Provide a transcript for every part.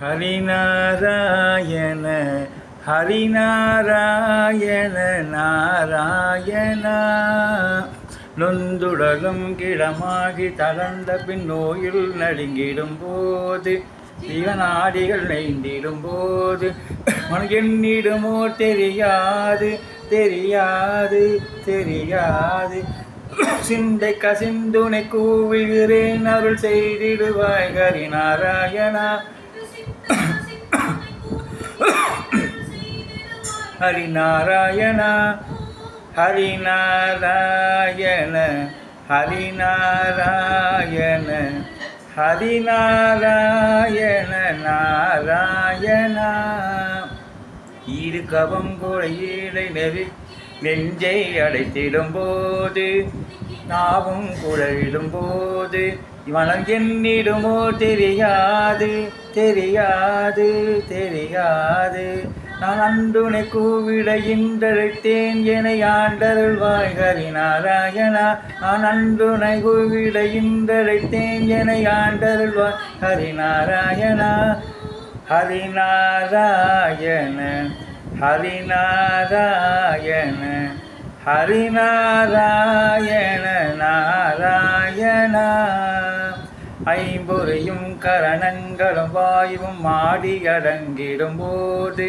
ஹரிநாராயண ஹரிநாராயண நாராயணா. நொந்துடலும் கிடமாகி தளர்ந்த பின் நோயில் நடுங்கிடும் போது சிவநாடிகள் நைந்திடும் போது எண்ணிடுமோ தெரியாது தெரியாது தெரியாது. சிந்தை கசிந்துனை கூவுகிறேன் அருள் செய்திடுவாய் ஹரிநாராயணா. ஹரிநாராயண ஹரிநாராயண ஹரிநாராயண ஹரிநாராயண நாராயணா. ஈடு கவம் குறையீடை நெஞ்சை அடைத்திடும் போது நாவும் குழலிடும் போது மனம் எண்ணிடுமோ தெரியாது தெரியாது தெரியாது. நான் அன்றுனை கூவிட இன்றழைத்தேன் என ஆண்டருள்வாய் ஹரிநாராயணா. நான் அன்றுனை கூவிட இன்றழைத்தேன் என ஆண்டருள்வாய் ஹரிநாராயணா. ஹரிநாராயண ஹரிநாராயண ஹரிநாராயண நாராயணா. ஐம்பொறையும் கரணங்களும் வாயுவும் மாடி அடங்கிடும் போது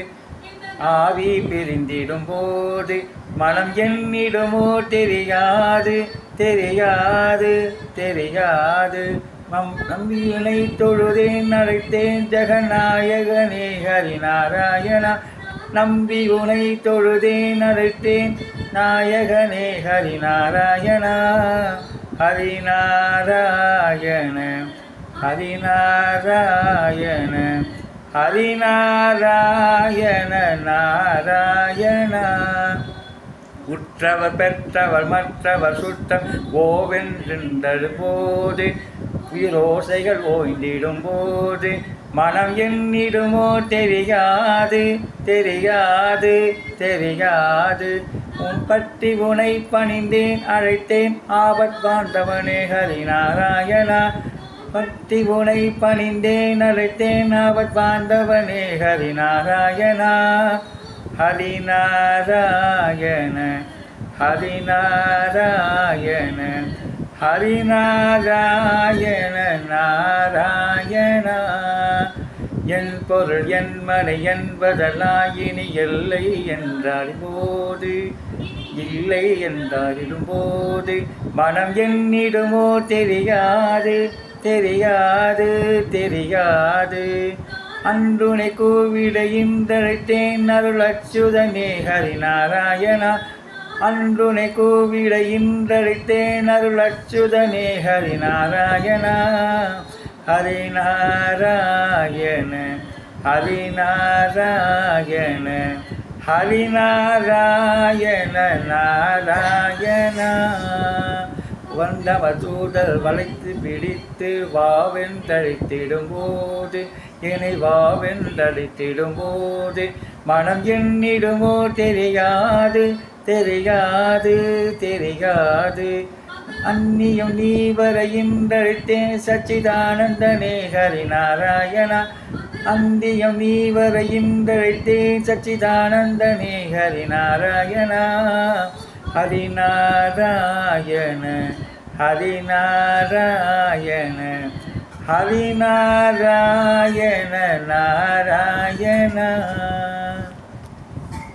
ஆவி பிரிந்திடும் போது மனம் எண்ணிடுமோ தெரியாது தெரியாது தெரியாது. நம்பியினை தொழுதேன் அழைத்தேன் ஜெகநாயகனே ஹரிநாராயணா. நம்பி உனை தொழுதேன் அழைத்தேன் நாயகனே ஹரிநாராயணா. ஹரிநாராயண ஹரிநாராயண ஹரிநாராயண நாராயணா. உற்றவர் பெற்றவர் மற்றவர் சுற்றம் ஓவென்றென்றல் போது உயிரோசைகள் ஓய்ந்திடும் போது மனம் எண்ணிடுமோ தெரியாது தெரியாது தெரியாது. உன் பற்றி உனை பணிந்தேன் அழைத்தேன் ஆபத் வாழ்ந்தவனே ஹரிநாராயணா. பற்றி உனை பணிந்தேன் அழைத்தேன் ஆபத் வாழ்ந்தவனே ஹரிநாராயணா. ஹரிநாராயண ஹரிநாராயண ஹரிநாராயண நாராயணா. என் பொருள் என் மனை என்பதலாயினி எல்லை என்றால் போது இல்லை என்றாலும் போது மனம் எண்ணிடுமோ தெரியாது தெரியாது தெரியாது. அன்றுனை கூவிட இன்றழைத்தேன் அருள் அச்சுதனே ஹரிநாராயணா. அன்றுனை கூவிட இன்றழைத்தேன் அருள் அச்சுதனே ஹரிநாராயணா. ஹரிநாராயண ஹரிநாராயண ஹரிநாராயண நாராயணா. வந்தவர் தூதர் வளைத்து பிடித்து வாவென்றழைத்திடும் போது என்னை வாவென்றழைத்திடும் போது மனம் எண்ணிடுமோ தெரியாது தெரியாது தெரியாது. அந்நியம் நீ வர இன்றழைத்தேன் சச்சிதானந்தனே ஹரிநாராயணா. அந்தியம் நீ வர இன்றழைத்தேன் சச்சிதானந்தனே ஹரிநாராயணா. ஹரிநாராயண ஹரிநாராயண ஹரிநாராயண நாராயணா.